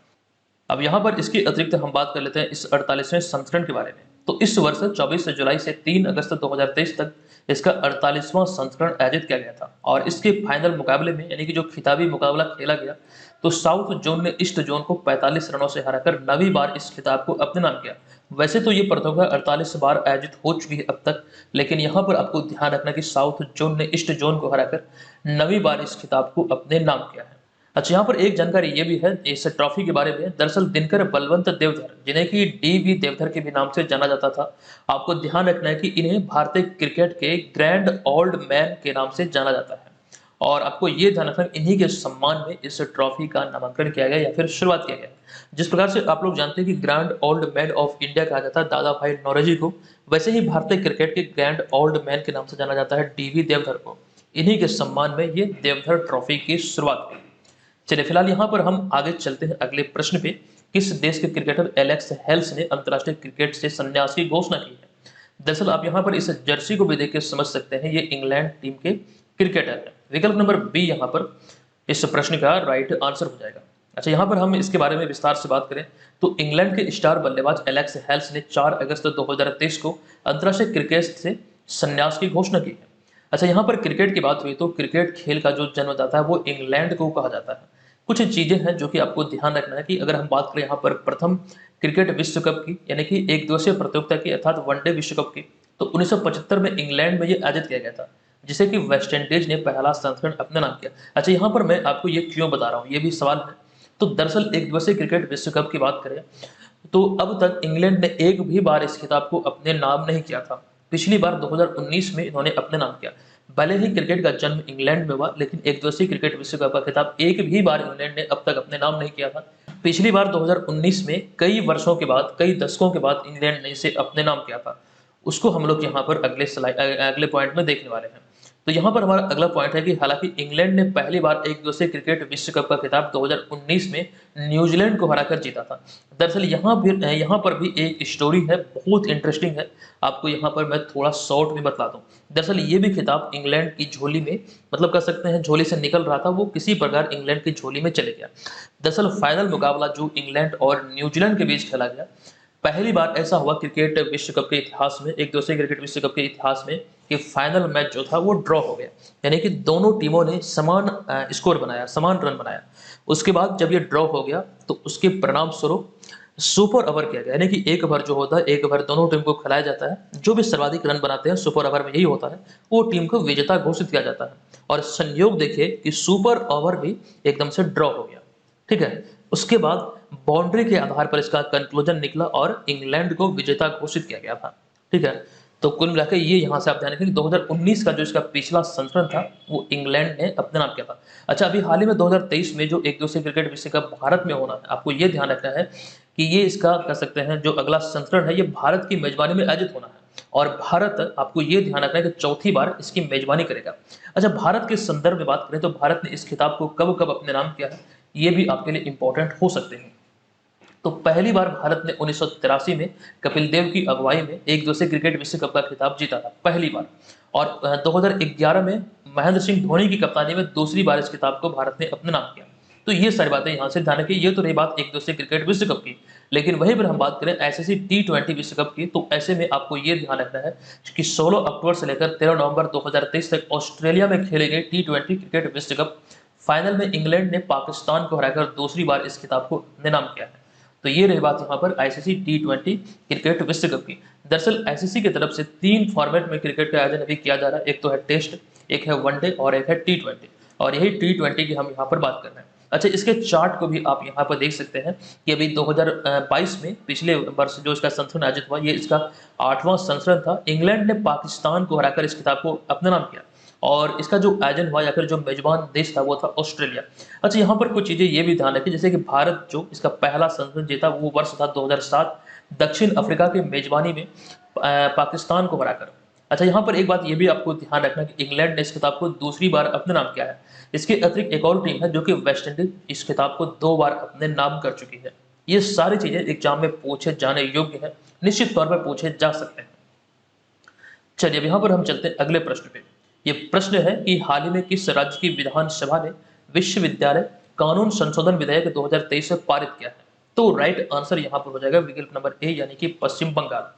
S1: अब यहाँ पर इसके अतिरिक्त हम बात कर लेते हैं इस 48वें संस्करण के बारे में। तो इस वर्ष 24 जुलाई से 3 अगस्त 2023 तक इसका 48वां संस्करण आयोजित किया गया था। और इसके फाइनल मुकाबले में, यानी कि जो खिताबी मुकाबला खेला गया, तो साउथ जोन ने ईस्ट जोन को 45 रनों से हराकर 9वीं बार इस खिताब को अपने नाम किया। वैसे तो ये प्रतियोगिता 48 बार आयोजित हो चुकी है अब तक, लेकिन यहाँ पर आपको ध्यान रखना कि साउथ जोन ने ईस्ट जोन को हराकर 9वीं बार इस खिताब को अपने नाम किया है। अच्छा, यहाँ पर एक जानकारी ये भी है इस ट्रॉफी के बारे में। दरअसल दिनकर बलवंत देवधर, जिन्हें कि डीवी देवधर के भी नाम से जाना जाता था, आपको ध्यान रखना है कि इन्हें भारतीय क्रिकेट के ग्रैंड ओल्ड मैन के नाम से जाना जाता है। और आपको ये ध्यान रखना, इन्हीं के सम्मान में इस ट्रॉफी का नामांकन किया गया या फिर शुरुआत किया गया। जिस प्रकार से आप लोग जानते हैं कि grand old man of India कहा जाता है दादा भाई नौरोजी को, वैसे ही भारतीय क्रिकेट के ग्रैंड ओल्ड मैन के नाम से जाना जाता है डीवी देवधर को। इन्हीं के सम्मान में ये देवधर ट्रॉफी की शुरुआत हुई। चलिए, फिलहाल यहाँ पर हम आगे चलते हैं अगले प्रश्न पे। किस देश के क्रिकेटर एलेक्स हेल्स ने अंतर्राष्ट्रीय क्रिकेट से संन्यास की घोषणा की है। दरअसल आप यहाँ पर इस जर्सी को भी देख के समझ सकते हैं, ये इंग्लैंड टीम के क्रिकेटर है। विकल्प नंबर बी यहाँ पर इस प्रश्न का राइट आंसर हो जाएगा। अच्छा, यहाँ पर हम इसके बारे में विस्तार से बात करें तो इंग्लैंड के स्टार बल्लेबाज एलेक्स हेल्स ने 4 अगस्त 2023 को अंतर्राष्ट्रीय क्रिकेट से संन्यास की घोषणा की है। अच्छा, यहाँ पर क्रिकेट की बात हुई तो क्रिकेट खेल का जो जन्मदाता है वो इंग्लैंड को कहा जाता है। कुछ चीजें हैं जो कि आपको ध्यान रखना है कि अगर हम बात करें यहाँ पर प्रथम क्रिकेट विश्व कप की, यानी कि एक दिवसीय प्रतियोगिता की अर्थात वनडे विश्व कप की, तो 1975 में इंग्लैंड में ये आयोजित किया गया था, जिसे कि वेस्ट इंडीज ने पहला संस्करण अपने नाम किया। अच्छा, यहाँ पर मैं आपको ये क्यों बता रहा हूँ, ये भी सवाल है। तो दरअसल एक दिवसीय क्रिकेट विश्व कप की बात करें तो अब तक इंग्लैंड ने एक भी बार इस खिताब को अपने नाम नहीं किया था। पिछली बार 2019 में इन्होंने अपने नाम किया। भले ही क्रिकेट का जन्म इंग्लैंड में हुआ, लेकिन एक दिवसीय क्रिकेट विश्व कप का खिताब एक भी बार इंग्लैंड ने अब तक अपने नाम नहीं किया था। पिछली बार 2019 में कई वर्षों के बाद, कई दशकों के बाद इंग्लैंड ने इसे अपने नाम किया था। उसको हम लोग यहाँ पर अगले पॉइंट में देखने वाले हैं। तो यहाँ पर हमारा अगला पॉइंट है कि हालांकि इंग्लैंड ने पहली बार एक दिवसीय क्रिकेट विश्व कप का खिताब 2019 में न्यूजीलैंड को हराकर जीता था। दरअसल यहाँ पर भी एक स्टोरी है, बहुत इंटरेस्टिंग है। आपको यहाँ पर मैं थोड़ा शॉर्ट में बता दूं। दरअसल ये भी खिताब इंग्लैंड की झोली में, मतलब कह सकते हैं झोली से निकल रहा था, वो किसी प्रकार इंग्लैंड की झोली में चले गया। दरअसल फाइनल मुकाबला जो इंग्लैंड और न्यूजीलैंड के बीच खेला गया, पहली बार ऐसा हुआ क्रिकेट विश्व कप के इतिहास में, एक दिवसीय क्रिकेट विश्व कप के इतिहास में, कि फाइनल मैच जो था वो ड्रॉ हो गया। यानी कि दोनों टीमों ने समान स्कोर बनाया, समान रन बनाया। उसके बाद जब ये ड्रॉ हो गया तो उसके परिणाम स्वरूप सुपर ओवर किया गया, यानी कि एक ओवर जो होता है, एक ओवर दोनों टीम को खिलाया जाता है। जो भी सर्वाधिक रन बनाते हैं सुपर ओवर में, यही होता है, वो टीम को विजेता घोषित किया जाता है। और संयोग देखिए कि सुपर ओवर भी एकदम से ड्रॉ हो गया। ठीक है, उसके बाद बाउंड्री के आधार पर इसका कंक्लूजन निकला और इंग्लैंड को विजेता घोषित किया गया था। ठीक है, तो कुल मिलाकर ये यहाँ से आप ध्यान रखें कि 2019 का जो इसका पिछला संस्करण था वो इंग्लैंड ने अपने नाम किया था। अच्छा, अभी हाल ही में 2023 में जो एक दिवसीय क्रिकेट विश्व कप भारत में होना है, आपको ये ध्यान रखना है कि ये इसका कह सकते हैं जो अगला संस्करण है ये भारत की मेजबानी में आयोजित होना है। और भारत, आपको ये ध्यान रखना है कि चौथी बार इसकी मेजबानी करेगा। अच्छा, भारत के संदर्भ में बात करें तो भारत ने इस खिताब को कब कब अपने नाम किया है, ये भी आपके लिए इंपॉर्टेंट हो सकते हैं। तो पहली बार भारत ने 1983 में कपिल देव की अगुवाई में एक दिवसीय क्रिकेट विश्व कप का खिताब जीता था, पहली बार। और 2011 में महेंद्र सिंह धोनी की कप्तानी में दूसरी बार इस खिताब को भारत ने अपने नाम किया। तो ये सारी बातें यहाँ से ध्यान रखिए। ये तो रही बात एक दिवसीय क्रिकेट विश्व कप की, लेकिन वहीं पर हम बात करें आईसीसी T20 विश्व कप की, तो ऐसे में आपको ये ध्यान रखना है कि 16 अक्टूबर से लेकर 13 नवंबर 2023 तक ऑस्ट्रेलिया में खेले गए T20 क्रिकेट विश्व कप फाइनल में इंग्लैंड ने पाकिस्तान को हराकर दूसरी बार इस खिताब को अपने नाम किया है। तो ये रही बात यहाँ पर आईसीसी T20 क्रिकेट विश्व कप की। दरअसल आईसीसी की तरफ से 3 फॉर्मेट में क्रिकेट का आयोजन अभी किया जा रहा है, एक तो है टेस्ट, एक है वनडे और एक है T20, और यही T20 की हम यहाँ पर बात कर रहे हैं। अच्छा, इसके चार्ट को भी आप यहाँ पर देख सकते हैं कि अभी 2022 में पिछले वर्ष जो इसका संस्करण आयोजित हुआ, ये इसका 8वां संस्करण था। इंग्लैंड ने पाकिस्तान को हराकर इस खिताब को अपने नाम किया, और इसका जो आयोजन हुआ या फिर जो मेजबान देश था वो था ऑस्ट्रेलिया। अच्छा, यहाँ पर कुछ चीजें ये भी ध्यान रखें, जैसे कि भारत जो इसका पहला संस्करण जीता वो वर्ष था 2007 दक्षिण अफ्रीका की मेजबानी में पाकिस्तान को हराकर। अच्छा, यहाँ पर एक बात ये भी आपको ध्यान रखना कि इंग्लैंड ने इस खिताब को दूसरी बार अपने नाम किया है। इसके अतिरिक्त एक और टीम है जो कि वेस्ट इंडीज इस खिताब को 2 बार अपने नाम कर चुकी है। ये सारी चीजें एग्जाम में पूछे जाने योग्य है, निश्चित तौर पर पूछे जा सकते हैं। चलिए अब यहाँ पर हम चलते हैं अगले प्रश्न पे। ये प्रश्न है कि हाल ही में किस राज्य की विधानसभा ने विश्वविद्यालय कानून संशोधन विधेयक 2023 से पारित किया है? तो राइट आंसर यहाँ पर हो जाएगा विकल्प नंबर ए, यानी कि पश्चिम बंगाल।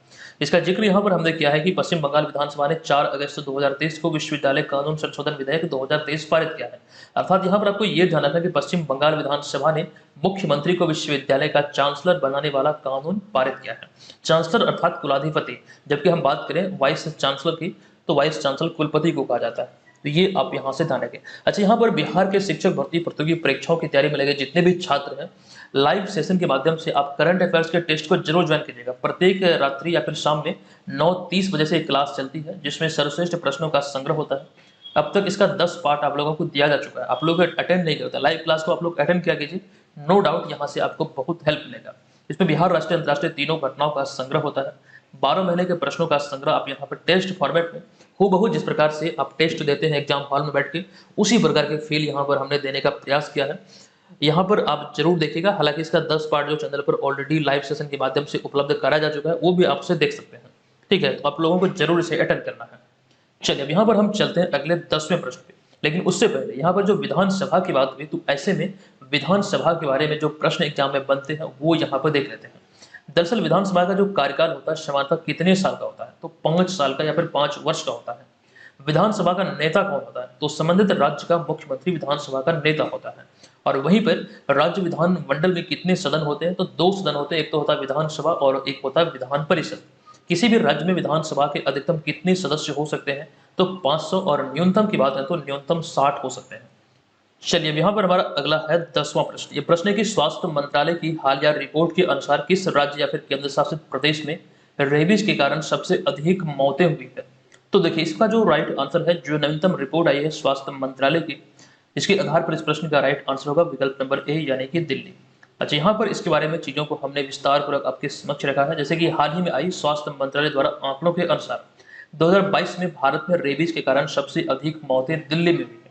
S1: इसका जिक्र यहाँ पर हमने किया है कि पश्चिम बंगाल विधानसभा ने 4 अगस्त 2023 को विश्वविद्यालय कानून संशोधन विधेयक 2023 पारित किया है। अर्थात यहाँ पर आपको ये ध्यान रखना कि पश्चिम बंगाल विधानसभा ने मुख्यमंत्री को विश्वविद्यालय का चांसलर बनाने वाला कानून पारित किया है। चांसलर अर्थात कुलाधिपति, जबकि हम बात करें वाइस चांसलर की तो वाइस चांसलर कुलपति को कहा जाता है। तो ये आप यहाँ से ध्यान रखें। अच्छा, यहाँ पर बिहार के शिक्षक भर्ती प्रतियोगी परीक्षाओं की तैयारी में लगे जितने भी छात्र हैं, लाइव सेशन के माध्यम से आप करंट अफेयर्स के टेस्ट को जरूर ज्वाइन कीजिएगा। प्रत्येक रात्रि या फिर शाम में 9:30 बजे से एक क्लास चलती है जिसमें सर्वश्रेष्ठ प्रश्नों का संग्रह होता है। अब तक इसका 10 पार्ट आप लोगों को दिया जा चुका है, आप लोग अटेंड नहीं करते। लाइव क्लास को आप लोग अटेंड किया कीजिए, नो डाउट यहाँ से आपको बहुत हेल्प मिलेगा। इसमें बिहार, राष्ट्रीय, अंतर्राष्ट्रीय तीनों घटनाओं का संग्रह होता है। 12 महीने के प्रश्नों का संग्रह आप यहाँ पर टेस्ट फॉर्मेट में हूबहू जिस प्रकार से आप टेस्ट देते हैं एग्जाम हॉल में बैठ के, उसी प्रकार के फील यहाँ पर हमने देने का प्रयास किया है। यहाँ पर आप जरूर देखिएगा। हालांकि इसका 10 पार्ट जो चैनल पर ऑलरेडी लाइव सेशन के माध्यम से उपलब्ध कराया जा चुका है, वो भी आपसे देख सकते हैं। ठीक है, तो आप लोगों को जरूर इसे अटेंड करना है। चलिए अब यहाँ पर हम चलते हैं अगले 10वें प्रश्न पे, लेकिन उससे पहले यहाँ पर जो विधानसभा की बात हुई, तो ऐसे में विधानसभा के बारे में जो प्रश्न एग्जाम में बनते हैं वो यहाँ पर देख लेते हैं। दरअसल विधानसभा का जो कार्यकाल होता है सामान्यतः कितने साल का होता है? तो 5 साल का या फिर 5 वर्ष का होता है। विधानसभा का नेता कौन होता है? तो संबंधित राज्य का मुख्यमंत्री विधानसभा का नेता होता है। और वहीं पर राज्य विधान मंडल में कितने सदन होते हैं? तो 2 सदन होते हैं, एक तो होता है विधानसभा और एक होता है विधान परिषद। किसी भी राज्य में विधानसभा के अधिकतम कितने सदस्य हो सकते हैं? तो 500, और न्यूनतम की बात है तो न्यूनतम 60 हो सकते हैं। चलिए अब यहाँ पर हमारा अगला है 10वां प्रश्न। ये प्रश्न है कि स्वास्थ्य मंत्रालय की हालिया रिपोर्ट के अनुसार किस राज्य या फिर केंद्र शासित प्रदेश में रेबीज के कारण सबसे अधिक मौतें हुई है? तो देखिए, इसका जो राइट आंसर है, जो नवीनतम रिपोर्ट आई है स्वास्थ्य मंत्रालय की, इसके आधार पर इस प्रश्न का राइट आंसर होगा विकल्प नंबर ए, यानी कि दिल्ली। अच्छा, यहाँ पर इसके बारे में चीजों को हमने विस्तार पूर्वक आपके समक्ष रखा है। जैसे कि हाल ही में आई स्वास्थ्य मंत्रालय द्वारा आंकड़ों के अनुसार 2022 में भारत में रेबीज के कारण सबसे अधिक मौतें दिल्ली में हुई है,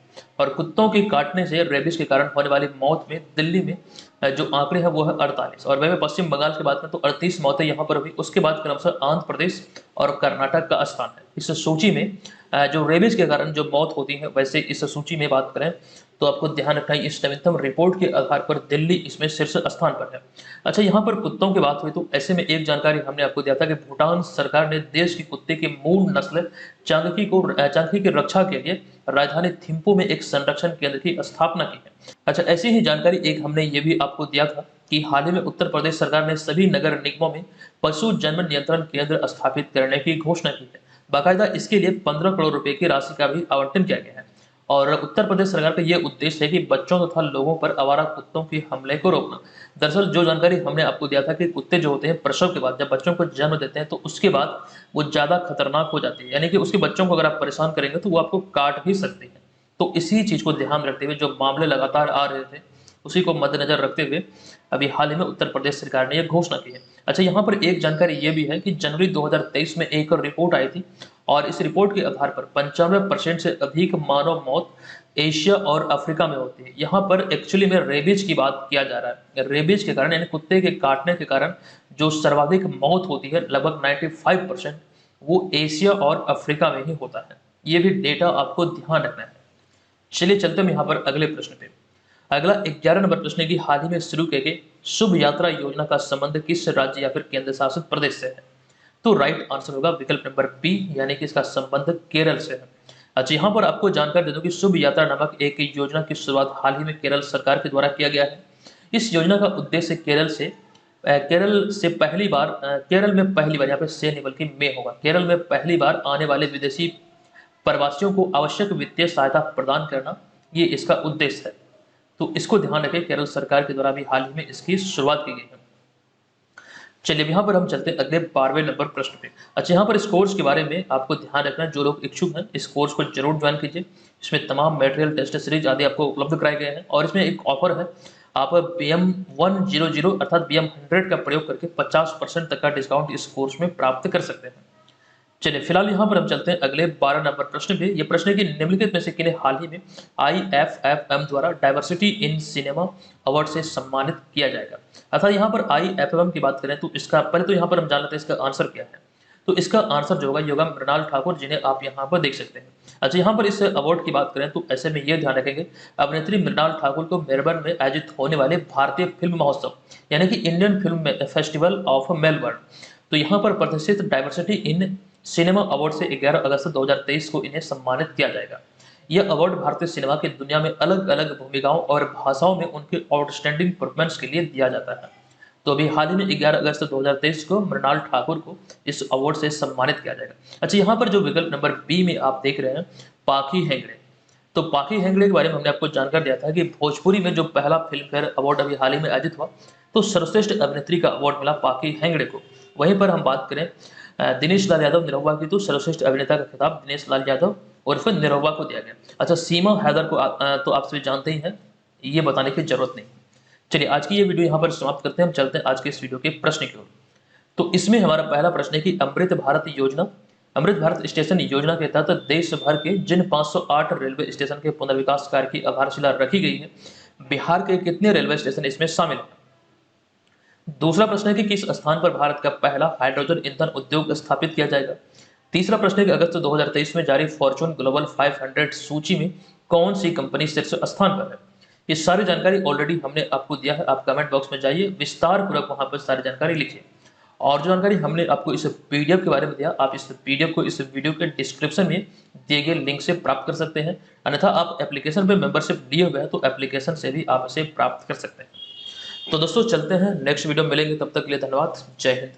S1: और कुत्तों के काटने से रेबीज के कारण होने वाली मौत में दिल्ली में जो आंकड़े हैं वो है 48, और वह पश्चिम बंगाल की बात करें तो 38 मौतें यहाँ पर हुई। उसके बाद क्रमशः आंध्र प्रदेश और कर्नाटक का स्थान है इस सूची में। जो रेबीज के कारण जो मौत होती है, वैसे इस सूची में बात करें तो आपको ध्यान रखना है इस नवीनतम रिपोर्ट के आधार पर दिल्ली इसमें शीर्ष स्थान पर है। अच्छा, यहाँ पर कुत्तों की बात हुई तो ऐसे में एक जानकारी हमने आपको दिया था कि भूटान सरकार ने देश की कुत्ते की मूल नस्ल चांगकी की रक्षा के लिए राजधानी थिम्पू में एक संरक्षण केंद्र की स्थापना की है। अच्छा, ऐसी ही जानकारी एक हमने ये भी आपको दिया था कि हाल ही में उत्तर प्रदेश सरकार ने सभी नगर निगमों में पशु जन्म नियंत्रण केंद्र स्थापित करने की घोषणा की है। बाकायदा इसके लिए 15 करोड़ रुपए की राशि का भी आवंटन किया गया है। और उत्तर प्रदेश सरकार का यह उद्देश्य है कि बच्चों तथा लोगों पर आवारा कुत्तों के हमले को रोकना। दरअसल जो जानकारी हमने आपको दिया था कि कुत्ते जो होते हैं प्रसव के बाद जब बच्चों को जन्म देते हैं तो उसके बाद वो ज्यादा खतरनाक हो जाती है, यानी कि उसके बच्चों को अगर आप परेशान करेंगे तो वो आपको काट भी सकती है। तो इसी चीज को ध्यान रखते हुए जो मामले लगातार आ रहे थे उसी को मद्देनजर रखते हुए अभी हाल ही में उत्तर प्रदेश सरकार ने यह घोषणा की है। अच्छा, यहाँ पर एक जानकारी ये भी है कि जनवरी 2023 में एक रिपोर्ट आई थी, और इस रिपोर्ट के आधार पर 95% से अधिक मानव मौत एशिया और अफ्रीका में होती है। यहाँ पर एक्चुअली में रेबीज की बात किया जा रहा है। रेबीज के कारण यानी कुत्ते के काटने के कारण जो सर्वाधिक मौत होती है लगभग 95% वो एशिया और अफ्रीका में ही होता है। ये भी डेटा आपको ध्यान रखना है। चलिए चलते हम यहाँ पर अगले प्रश्न पे। अगला 11 नंबर प्रश्न है कि हाल ही में शुरू किए गए शुभ यात्रा योजना का संबंध किस राज्य या फिर केंद्र शासित प्रदेश से है? तो राइट आंसर होगा विकल्प नंबर बी, यानी कि इसका संबंध केरल से है। अच्छा, यहाँ पर आपको जानकारी दे दूं कि शुभ यात्रा नामक एक योजना की शुरुआत हाल ही में केरल सरकार के द्वारा किया गया है। इस योजना का उद्देश्य केरल से केरल से पहली बार केरल में पहली बार, यहाँ पे से नहीं बल्कि में होगा, केरल में पहली बार आने वाले विदेशी प्रवासियों को आवश्यक वित्तीय सहायता प्रदान करना, ये इसका उद्देश्य है। तो इसको ध्यान रखें, केरल सरकार के द्वारा भी हाल ही में इसकी शुरुआत की गई है। चलिए यहाँ पर हम चलते हैं अगले 12वें नंबर प्रश्न पे। अच्छा, यहाँ पर इस कोर्स के बारे में आपको ध्यान रखना है, जो लोग इच्छुक हैं इस कोर्स को जरूर ज्वाइन कीजिए। इसमें तमाम मटेरियल, टेस्ट सीरीज आदि आपको उपलब्ध कराए गए हैं और इसमें एक ऑफर है, आप BM100 अर्थात BM100 का प्रयोग करके 50% तक का डिस्काउंट इस कोर्स में प्राप्त कर सकते हैं। चलिए फिलहाल यहाँ पर हम चलते हैं अगले 12 नंबर प्रश्न पे। ये प्रश्न है कि निम्नलिखित में से किन्हें हाल ही में IFFM द्वारा डाइवर्सिटी इन सिनेमा अवार्ड से सम्मानित किया जाएगा। अर्थात यहाँ पर IFFM की बात करें तो इसका पहले तो यहाँ पर हम जान लेते हैं इसका आंसर क्या है। तो इसका आंसर जो होगा ये होगा मृणाल ठाकुर, जिन्हें आप यहाँ पर देख सकते हैं। अच्छा, यहाँ पर इस अवार्ड की बात करें तो ऐसे में ये ध्यान रखेंगे, अभिनेत्री मृणाल ठाकुर को मेलबर्न में आयोजित होने वाले भारतीय फिल्म महोत्सव यानी कि Indian film festival of Melbourne, तो यहाँ पर प्रतिष्ठित डाइवर्सिटी इन सिनेमा अवार्ड से 11 अगस्त 2023 को इन्हें सम्मानित किया जाएगा। यह अवार्ड भारतीय सिनेमा की दुनिया में अलग अलग भूमिकाओं और भाषाओं में उनके आउटस्टैंडिंग परफॉर्मेंस के लिए दिया जाता है। तो अभी हाल ही में 11 अगस्त 2023 को मृणाल ठाकुर को इस अवार्ड से सम्मानित किया जाएगा। अच्छा, यहाँ पर जो विकल्प नंबर बी में आप देख रहे हैं पाखी हेगड़े, तो पाखी हेगड़े के बारे में हमने आपको जानकारी दिया था कि भोजपुरी में जो पहला फिल्म फेयर अवार्ड अभी हाल ही में आयोजित हुआ, तो सर्वश्रेष्ठ अभिनेत्री का अवार्ड मिला पाखी हेगड़े को। वहीं पर हम बात करें दिनेश लाल यादव निरहुआ की, तो सर्वश्रेष्ठ अभिनेता का खिताब दिनेश लाल यादव उर्फ निरहुआ को दिया गया। अच्छा, सीमा हैदर को तो आप सभी जानते ही हैं, ये बताने की जरूरत नहीं। चलिए आज की ये वीडियो यहाँ पर समाप्त करते हैं, हम चलते हैं आज के इस वीडियो के प्रश्न की ओर। तो इसमें हमारा पहला प्रश्न है कि अमृत भारत स्टेशन योजना के तहत देश भर के जिन 508 रेलवे स्टेशन के पुनर्विकास कार्य की आधारशिला रखी गई है, बिहार के कितने रेलवे स्टेशन इसमें शामिल है। दूसरा प्रश्न है कि किस स्थान पर भारत का पहला हाइड्रोजन ईंधन उद्योग स्थापित किया जाएगा। तीसरा प्रश्न है कि अगस्त 2023 में जारी फॉर्चून ग्लोबल 500 सूची में कौन सी कंपनी शीर्ष स्थान पर है। ये सारी जानकारी ऑलरेडी हमने आपको दिया है, आप कमेंट बॉक्स में जाइए, विस्तार पूर्वक वहां पर सारी जानकारी लिखिए। और जो जानकारी हमने आपको इस PDF के बारे में दिया, आप इस PDF को इस वीडियो के डिस्क्रिप्शन में दिए गए लिंक से प्राप्त कर सकते हैं, अन्यथा आप एप्लीकेशन पे मेंबरशिप लिए हुए हैं तो एप्लीकेशन से भी आप इसे प्राप्त कर सकते हैं। तो दोस्तों चलते हैं, नेक्स्ट वीडियो मिलेंगे, तब तक के लिए धन्यवाद, जय हिंद।